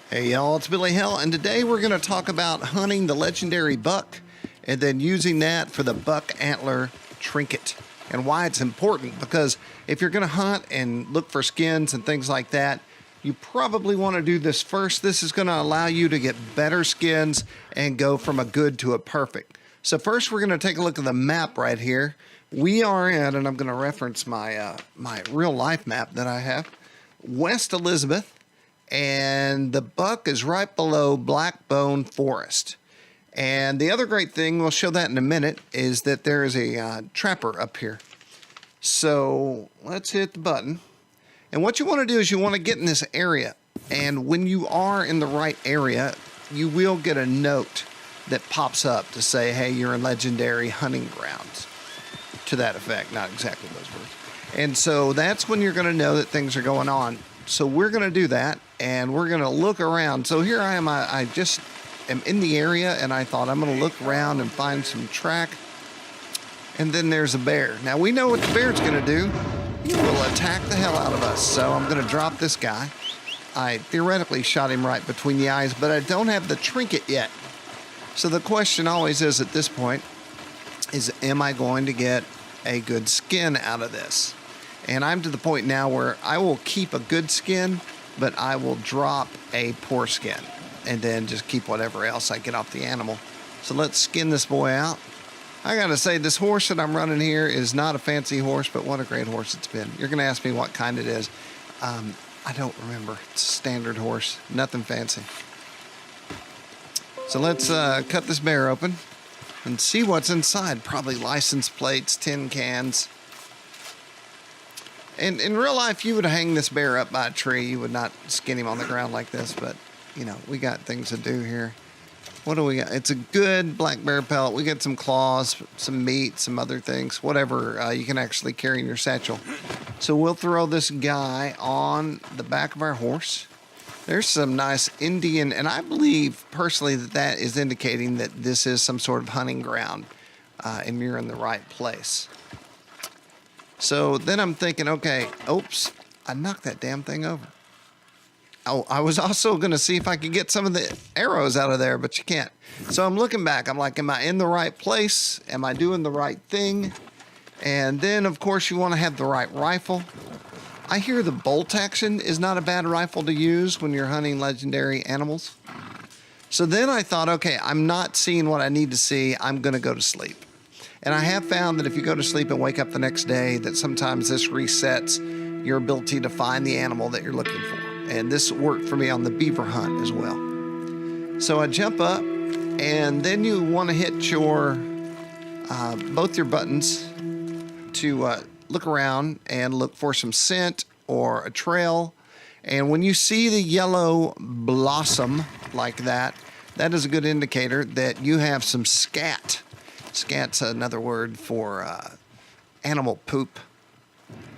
Hey y'all, it's Billy Hell, and today we're going to talk about hunting the legendary buck and then using that for the buck antler trinket and why it's important. Because if you're going to hunt and look for skins and things like that, you probably want to do this first. This is going to allow you to get better skins and go from a good to a perfect. So first we're going to take a look at the map right here. We are in, and I'm going to reference my my real life map that I have, West Elizabeth. And the buck is right below Blackbone Forest. And the other great thing, we'll show that in a minute, is that there is a trapper up here. So let's hit the button. And what you want to do is you want to get in this area. And when you are in the right area, you will get a note that pops up to say, hey, you're in legendary hunting grounds. To that effect, not exactly those words. And so that's when you're going to know that things are going on. So we're going to do that, and we're going to look around. So here I am. I just am in the area, and I thought I'm going to look around and find some track. And then there's a bear. Now, we know what the bear's going to do. He will attack the hell out of us. So I'm going to drop this guy. I theoretically shot him right between the eyes, but I don't have the trinket yet. So the question always is at this point is, am I going to get a good skin out of this? And I'm to the point now where I will keep a good skin, but I will drop a poor skin and then just keep whatever else I get off the animal. So let's skin this boy out. I gotta say, this horse that I'm running here is not a fancy horse, but what a great horse it's been. You're gonna ask me what kind it is. I don't remember. It's a standard horse, nothing fancy. So let's cut this bear open and see what's inside. Probably license plates, tin cans. And in real life, you would hang this bear up by a tree. You would not skin him on the ground like this, but, you know, we got things to do here. What do we got? It's a good black bear pelt. We got some claws, some meat, some other things, whatever you can actually carry in your satchel. So we'll throw this guy on the back of our horse. There's some nice Indian, and I believe personally that that is indicating that this is some sort of hunting ground, and you're in the right place. So then I'm thinking, okay, oops, I knocked that damn thing over. Oh, I was also going to see if I could get some of the arrows out of there, but you can't. So I'm looking back. I'm like, am I in the right place? Am I doing the right thing? And then, of course, you want to have the right rifle. I hear the bolt action is not a bad rifle to use when you're hunting legendary animals. So then I thought, okay, I'm not seeing what I need to see. I'm going to go to sleep. And I have found that if you go to sleep and wake up the next day, that sometimes this resets your ability to find the animal that you're looking for. And this worked for me on the beaver hunt as well. So I jump up, and then you want to hit your both your buttons to look around and look for some scent or a trail. And when you see the yellow blossom like that, that is a good indicator that you have some scat. Scat's another word for animal poop.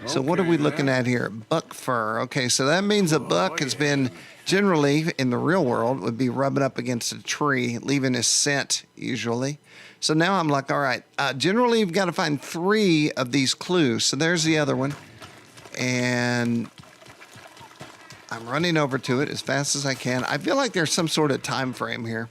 So what are we looking at here? Buck fur. Okay, so that means a buck has been generally, in the real world, would be rubbing up against a tree, leaving his scent, usually. So now I'm like, all right, generally you've got to find 3 of these clues. So there's the other one. And I'm running over to it as fast as I can. I feel like there's some sort of time frame here.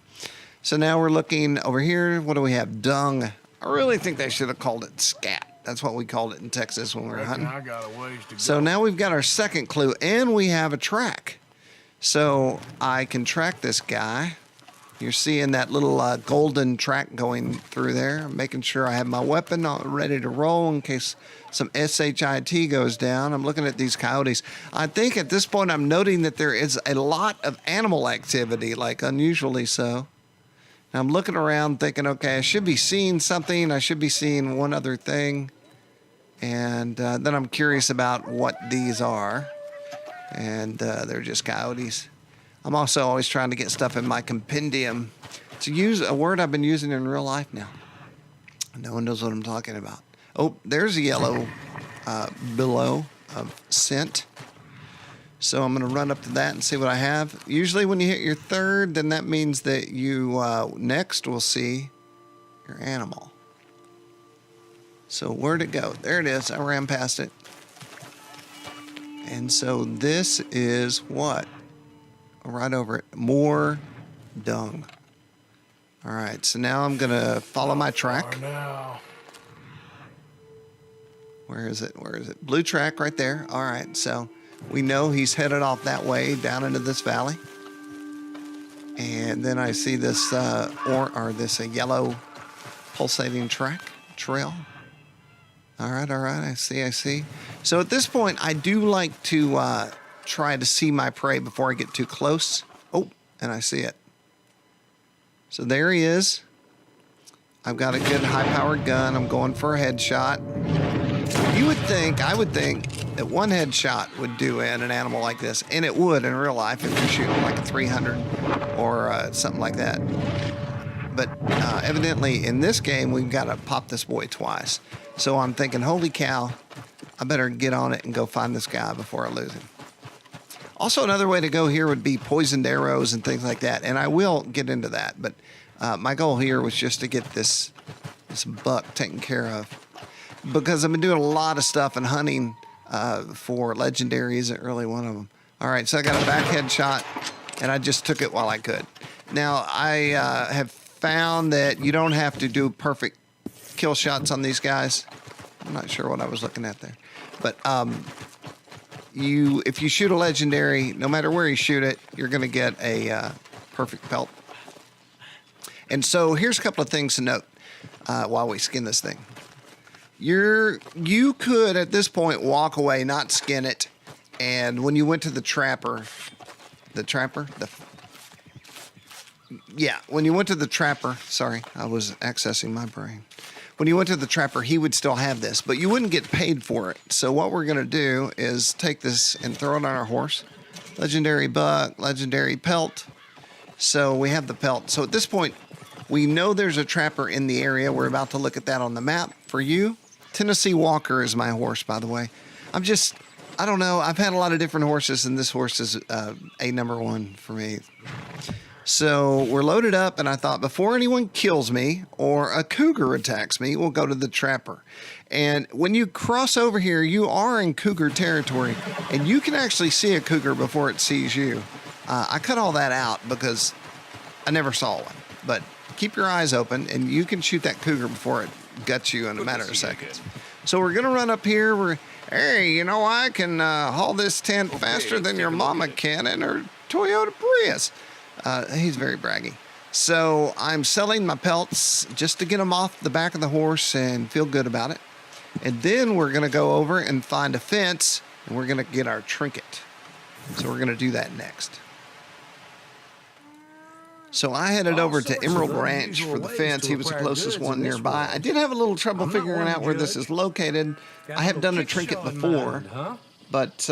So now we're looking over here. What do we have? Dung. I really think they should have called it scat. That's what we called it in Texas when we were hunting. I got a ways to go. So now we've got our second clue, and we have a track. So I can track this guy. You're seeing that little golden track going through there. I'm making sure I have my weapon ready to roll in case some SHIT goes down. I'm looking at these coyotes. I think at this point I'm noting that there is a lot of animal activity, like unusually so. I'm looking around thinking, okay, I should be seeing something. I should be seeing one other thing. And then I'm curious about what these are. And they're just coyotes. I'm also always trying to get stuff in my compendium. To use a word I've been using in real life now. No one knows what I'm talking about. Oh, there's a yellow billow of scent. So I'm going to run up to that and see what I have. Usually when you hit your third, then that means that you next will see your animal. So where'd it go? There it is. I ran past it. And so this is what? right over it. More dung. All right, so now I'm gonna follow my track. Where is it? Where is it? Blue track right there. All right, so we know he's headed off that way down into this valley. And then I see this this yellow pulsating trail. All right, I see. So at this point, I do like to try to see my prey before I get too close. Oh, and I see it. So there he is. I've got a good high-powered gun. I'm going for a headshot. I would think that one headshot would do in an animal like this, and it would in real life if you're shooting like a 300 or something like that. But evidently in this game, we've got to pop this boy twice. So I'm thinking, holy cow, I better get on it and go find this guy before I lose him. Also, another way to go here would be poisoned arrows and things like that, and I will get into that. But my goal here was just to get this buck taken care of, because I've been doing a lot of stuff and hunting for legendary isn't really one of them. All right, so I got a back headshot, and I just took it while I could. Now, I have found that you don't have to do perfect kill shots on these guys. I'm not sure what I was looking at there. But if you shoot a legendary, no matter where you shoot it, you're going to get a perfect pelt. And so here's a couple of things to note while we skin this thing. You could, at this point, walk away, not skin it, and when you went to the trapper, when you went to the trapper, sorry, I was accessing my brain. When you went to the trapper, he would still have this, but you wouldn't get paid for it. So what we're going to do is take this and throw it on our horse. Legendary buck, legendary pelt. So we have the pelt. So at this point, we know there's a trapper in the area. We're about to look at that on the map for you. Tennessee Walker is my horse, by the way. I don't know. I've had a lot of different horses, and this horse is a number one for me. So we're loaded up, and I thought before anyone kills me or a cougar attacks me, we'll go to the trapper. And when you cross over here, you are in cougar territory, and you can actually see a cougar before it sees you. I cut all that out because I never saw one. But keep your eyes open, and you can shoot that cougar before it guts you in a matter of seconds. So we're going to run up here. Hey, you know, I can haul this tent faster than your mama can in her Toyota Prius. He's very braggy. So I'm selling my pelts just to get them off the back of the horse and feel good about it. And then we're going to go over and find a fence, and we're going to get our trinket. So we're going to do that next. So I headed over to Emerald Ranch for the fence. He was the closest one nearby. I did have a little trouble figuring out where this is located. I have done a trinket before, but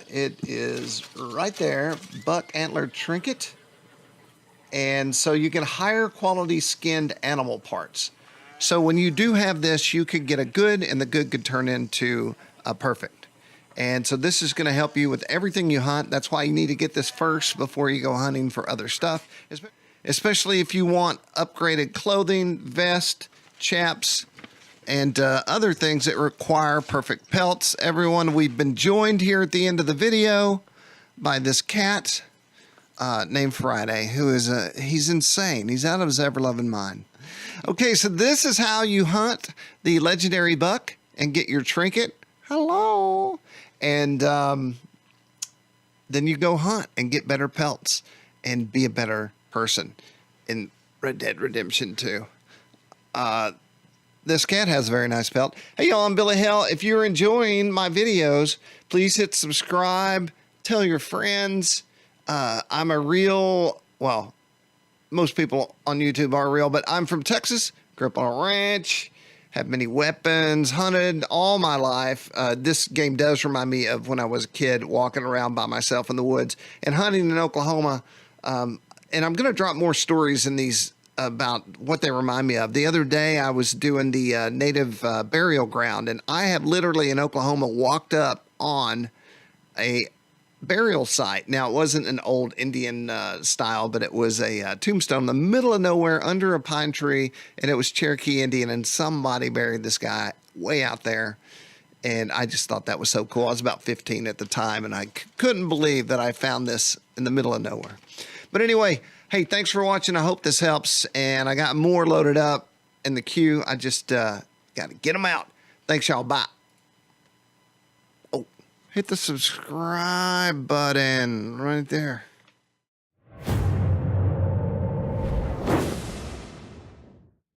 it is right there, buck antler trinket. And so you get higher quality skinned animal parts. So when you do have this, you could get a good, and the good could turn into a perfect. And so this is going to help you with everything you hunt. That's why you need to get this first before you go hunting for other stuff, especially if you want upgraded clothing, vest, chaps, and other things that require perfect pelts. Everyone, we've been joined here at the end of the video by this cat named Friday, who is he's insane. He's out of his ever-loving mind. Okay, so this is how you hunt the legendary buck and get your trinket. Hello. And then you go hunt and get better pelts and be a better person in Red Dead Redemption 2. This cat has a very nice pelt. Hey, y'all, I'm Billy Hell. If you're enjoying my videos, please hit subscribe. Tell your friends. I'm a real, well, most people on YouTube are real, but I'm from Texas, grew up on a ranch, have many weapons, hunted all my life. This game does remind me of when I was a kid walking around by myself in the woods and hunting in Oklahoma. And I'm going to drop more stories in these about what they remind me of. The other day I was doing the native burial ground, and I have literally in Oklahoma walked up on a burial site. Now, it wasn't an old Indian style, but it was a tombstone in the middle of nowhere under a pine tree, and it was Cherokee Indian, and somebody buried this guy way out there. And I just thought that was so cool. I was about 15 at the time, and I couldn't believe that I found this in the middle of nowhere. But anyway, hey, thanks for watching. I hope this helps. And I got more loaded up in the queue. I just got to get them out. Thanks, y'all. Bye. Oh, hit the subscribe button right there.